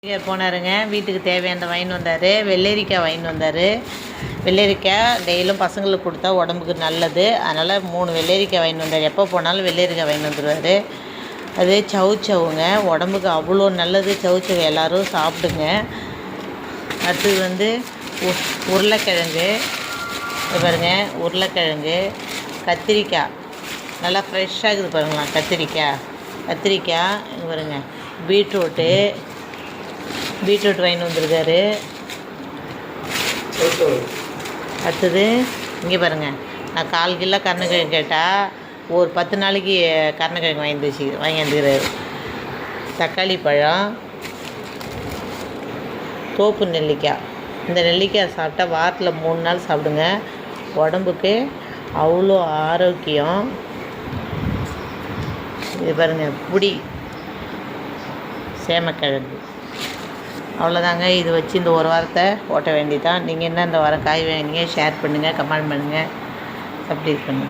போனாருங்க. வீட்டுக்கு தேவையானதை வாங்கின்னு வந்தார். வெள்ளரிக்காய் வாங்கின்னு வந்தார். வெள்ளரிக்காய் டெய்லியும் பசங்களுக்கு கொடுத்தா உடம்புக்கு நல்லது. அதனால் 3 வெள்ளரிக்காய் வாங்கின்னு வந்தார். எப்போ போனாலும் வெள்ளரிக்காய் வாங்கின்னு வந்துடுவார். அது சவுச்சவுங்க, உடம்புக்கு அவ்வளோ நல்லது. சவுச்சவு எல்லோரும் சாப்பிடுங்க. அடுத்தது உருளைக்கிழங்கு பாருங்க, உருளைக்கிழங்கு, கத்திரிக்காய் நல்லா ஃப்ரெஷ்ஷாக இருக்குது பாருங்களா. கத்திரிக்காய் இங்கே பாருங்க, பீட்ரூட்டு வாங்கின்னு வந்துருக்காரு. அடுத்தது இங்கே பாருங்கள், நான் 1/4 கிலோ கருணக்கிழங்கு கேட்டால் ஒரு 10 நாளைக்கு கருணக்கிழங்கு வாங்கி வந்துக்கிறாரு. தக்காளி பழம், தோப்பு நெல்லிக்காய். இந்த நெல்லிக்காய் சாப்பிட்டா வாரத்தில் 3 நாள் சாப்பிடுங்க. உடம்புக்கு அவ்வளோ ஆரோக்கியம். இது பாருங்கள், புடி சேமக்கிழங்கு. அவ்வளோதாங்க. இது வச்சு இந்த ஒரு வாரத்தை ஓட்ட வேண்டியதான். நீங்கள் என்ன இந்த வாரம் காய் வாங்கினீங்க, ஷேர் பண்ணுங்கள், கமெண்ட் பண்ணுங்கள், சப்ஸ்கிரைப் பண்ணுங்கள்.